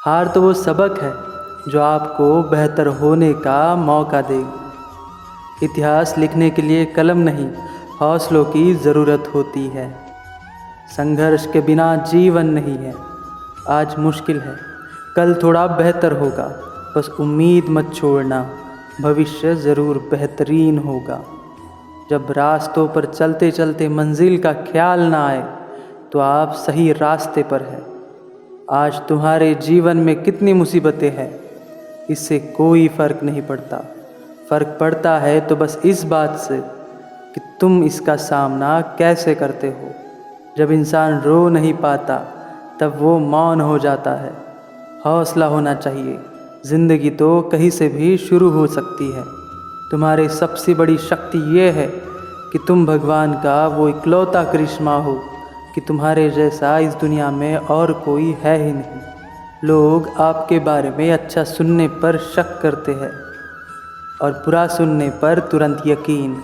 हार तो वो सबक है जो आपको बेहतर होने का मौका देगी। इतिहास लिखने के लिए कलम नहीं, हौसलों की ज़रूरत होती है। संघर्ष के बिना जीवन नहीं है। आज मुश्किल है, कल थोड़ा बेहतर होगा। बस उम्मीद मत छोड़ना, भविष्य ज़रूर बेहतरीन होगा। जब रास्तों पर चलते चलते मंजिल का ख्याल ना आए, तो आप सही रास्ते पर हैं। आज तुम्हारे जीवन में कितनी मुसीबतें हैं, इससे कोई फ़र्क नहीं पड़ता। फ़र्क पड़ता है तो बस इस बात से कि तुम इसका सामना कैसे करते हो। जब इंसान रो नहीं पाता, तब वो मौन हो जाता है। हौसला होना चाहिए, ज़िंदगी तो कहीं से भी शुरू हो सकती है। तुम्हारी सबसे बड़ी शक्ति ये है कि तुम भगवान का वो इकलौता करिश्मा हो कि तुम्हारे जैसा इस दुनिया में और कोई है ही नहीं। लोग आपके बारे में अच्छा सुनने पर शक करते हैं और बुरा सुनने पर तुरंत यकीन।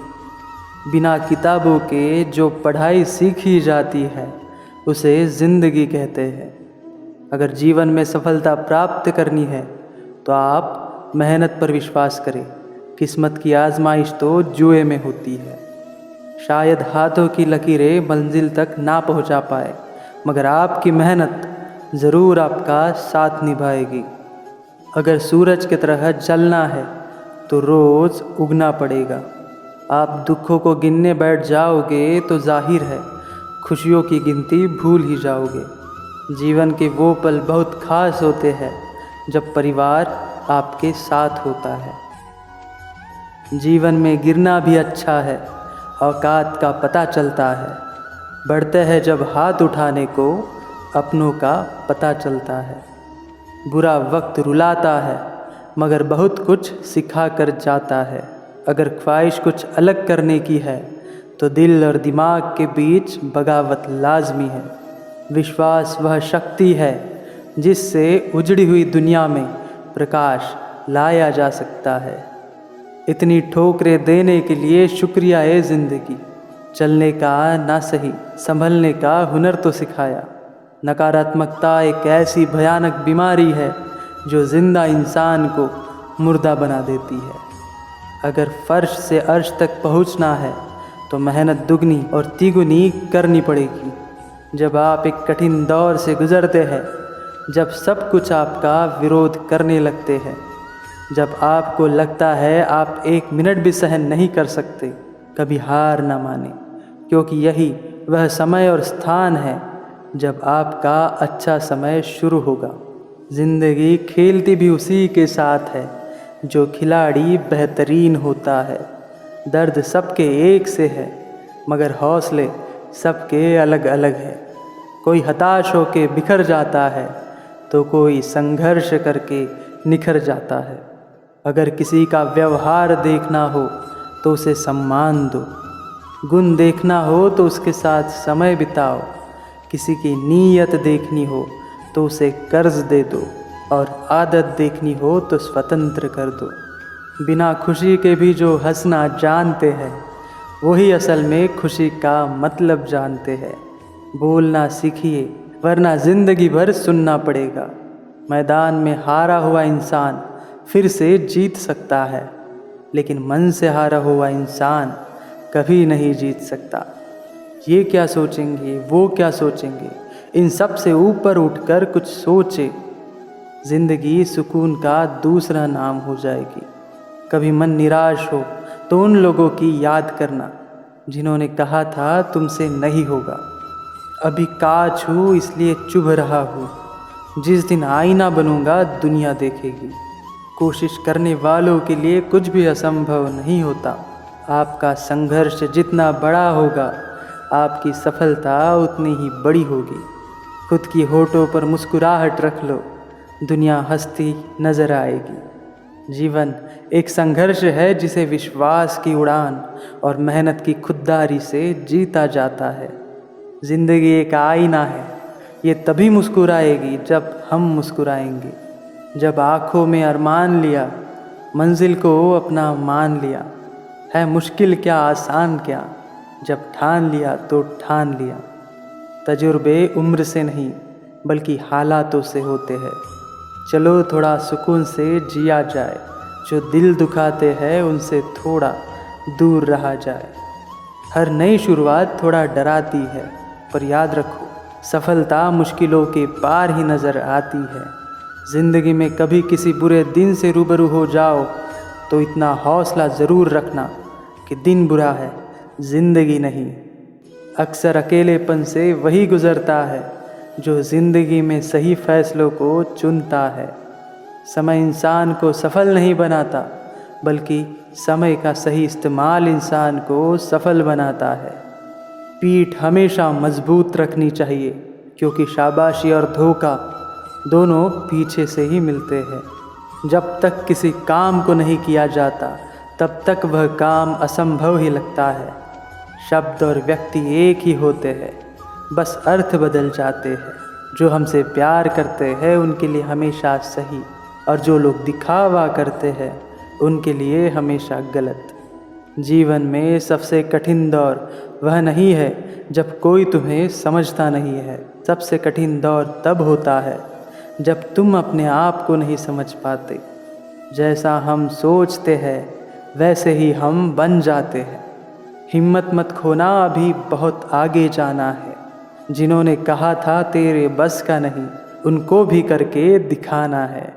बिना किताबों के जो पढ़ाई सीखी जाती है, उसे ज़िंदगी कहते हैं। अगर जीवन में सफलता प्राप्त करनी है, तो आप मेहनत पर विश्वास करें। किस्मत की आजमाइश तो जुए में होती है। शायद हाथों की लकीरें मंजिल तक ना पहुंचा पाए, मगर आपकी मेहनत ज़रूर आपका साथ निभाएगी। अगर सूरज की तरह जलना है, तो रोज़ उगना पड़ेगा। आप दुखों को गिनने बैठ जाओगे तो जाहिर है खुशियों की गिनती भूल ही जाओगे। जीवन के वो पल बहुत खास होते हैं जब परिवार आपके साथ होता है। जीवन में गिरना भी अच्छा है, औकात का पता चलता है। बढ़ते हैं जब हाथ उठाने को, अपनों का पता चलता है। बुरा वक्त रुलाता है, मगर बहुत कुछ सिखा कर जाता है। अगर ख्वाहिश कुछ अलग करने की है, तो दिल और दिमाग के बीच बगावत लाजमी है। विश्वास वह शक्ति है जिससे उजड़ी हुई दुनिया में प्रकाश लाया जा सकता है। इतनी ठोकरें देने के लिए शुक्रिया है ज़िंदगी। चलने का ना सही, संभलने का हुनर तो सिखाया। नकारात्मकता एक ऐसी भयानक बीमारी है जो जिंदा इंसान को मुर्दा बना देती है। अगर फर्श से अर्श तक पहुंचना है, तो मेहनत दुगनी और तिगुनी करनी पड़ेगी। जब आप एक कठिन दौर से गुजरते हैं, जब सब कुछ आपका विरोध करने लगते हैं, जब आपको लगता है आप एक मिनट भी सहन नहीं कर सकते, कभी हार ना माने, क्योंकि यही वह समय और स्थान है जब आपका अच्छा समय शुरू होगा। ज़िंदगी खेलती भी उसी के साथ है जो खिलाड़ी बेहतरीन होता है। दर्द सबके एक से है, मगर हौसले सबके अलग अलग है। कोई हताश होके बिखर जाता है, तो कोई संघर्ष करके निखर जाता है। अगर किसी का व्यवहार देखना हो, तो उसे सम्मान दो। गुण देखना हो तो उसके साथ समय बिताओ। किसी की नीयत देखनी हो तो उसे कर्ज दे दो, और आदत देखनी हो तो स्वतंत्र कर दो। बिना खुशी के भी जो हंसना जानते हैं, वही असल में खुशी का मतलब जानते हैं। बोलना सीखिए, वरना ज़िंदगी भर सुनना पड़ेगा। मैदान में हारा हुआ इंसान फिर से जीत सकता है, लेकिन मन से हारा हुआ इंसान कभी नहीं जीत सकता। ये क्या सोचेंगे, वो क्या सोचेंगे, इन सब से ऊपर उठकर कुछ सोचे। ज़िंदगी सुकून का दूसरा नाम हो जाएगी। कभी मन निराश हो तो उन लोगों की याद करना जिन्होंने कहा था तुमसे नहीं होगा। अभी कांच हूँ इसलिए चुभ रहा हूँ, जिस दिन आईना बनूंगा दुनिया देखेगी। कोशिश करने वालों के लिए कुछ भी असंभव नहीं होता। आपका संघर्ष जितना बड़ा होगा, आपकी सफलता उतनी ही बड़ी होगी। खुद की होठों पर मुस्कुराहट रख लो, दुनिया हंसती नजर आएगी। जीवन एक संघर्ष है जिसे विश्वास की उड़ान और मेहनत की खुददारी से जीता जाता है। ज़िंदगी एक आईना है, ये तभी मुस्कुराएगी जब हम मुस्कुराएंगे। जब आँखों में अरमान लिया, मंजिल को अपना मान लिया। है मुश्किल क्या आसान क्या, जब ठान लिया तो ठान लिया। तजुर्बे उम्र से नहीं, बल्कि हालातों से होते हैं। चलो थोड़ा सुकून से जिया जाए, जो दिल दुखाते हैं उनसे थोड़ा दूर रहा जाए। हर नई शुरुआत थोड़ा डराती है, पर याद रखो सफलता मुश्किलों के पार ही नज़र आती है। ज़िंदगी में कभी किसी बुरे दिन से रूबरू हो जाओ तो इतना हौसला ज़रूर रखना कि दिन बुरा है, ज़िंदगी नहीं। अक्सर अकेलेपन से वही गुज़रता है जो ज़िंदगी में सही फैसलों को चुनता है। समय इंसान को सफल नहीं बनाता, बल्कि समय का सही इस्तेमाल इंसान को सफल बनाता है। पीठ हमेशा मजबूत रखनी चाहिए, क्योंकि शाबाशी और धोखा दोनों पीछे से ही मिलते हैं। जब तक किसी काम को नहीं किया जाता, तब तक वह काम असंभव ही लगता है। शब्द और व्यक्ति एक ही होते हैं, बस अर्थ बदल जाते हैं। जो हमसे प्यार करते हैं उनके लिए हमेशा सही, और जो लोग दिखावा करते हैं उनके लिए हमेशा गलत। जीवन में सबसे कठिन दौर वह नहीं है जब कोई तुम्हें समझता नहीं है। सबसे कठिन दौर तब होता है जब तुम अपने आप को नहीं समझ पाते। जैसा हम सोचते हैं वैसे ही हम बन जाते हैं। हिम्मत मत खोना, अभी बहुत आगे जाना है। जिन्होंने कहा था तेरे बस का नहीं, उनको भी करके दिखाना है।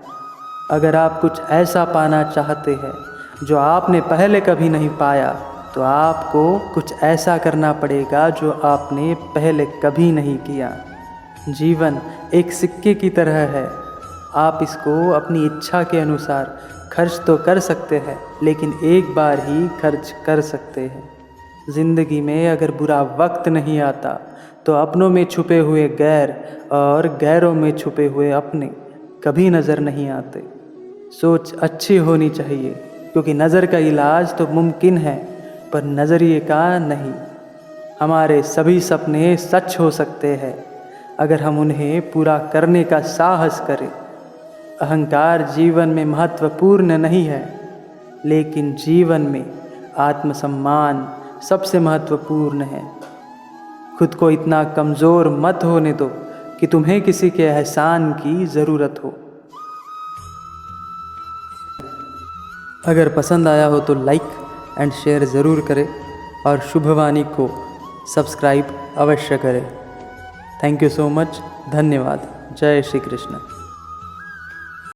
अगर आप कुछ ऐसा पाना चाहते हैं जो आपने पहले कभी नहीं पाया, तो आपको कुछ ऐसा करना पड़ेगा जो आपने पहले कभी नहीं किया। जीवन एक सिक्के की तरह है, आप इसको अपनी इच्छा के अनुसार खर्च तो कर सकते हैं, लेकिन एक बार ही खर्च कर सकते हैं। ज़िंदगी में अगर बुरा वक्त नहीं आता, तो अपनों में छुपे हुए गैर और गैरों में छुपे हुए अपने कभी नज़र नहीं आते। सोच अच्छी होनी चाहिए, क्योंकि नज़र का इलाज तो मुमकिन है, पर नज़रिए का नहीं। हमारे सभी सपने सच हो सकते हैं अगर हम उन्हें पूरा करने का साहस करें। अहंकार जीवन में महत्वपूर्ण नहीं है, लेकिन जीवन में आत्मसम्मान सबसे महत्वपूर्ण है। खुद को इतना कमज़ोर मत होने दो कि तुम्हें किसी के एहसान की ज़रूरत हो। अगर पसंद आया हो तो लाइक एंड शेयर ज़रूर करें, और शुभवाणी को सब्सक्राइब अवश्य करें। Thank you so much. धन्यवाद। जय श्री कृष्ण।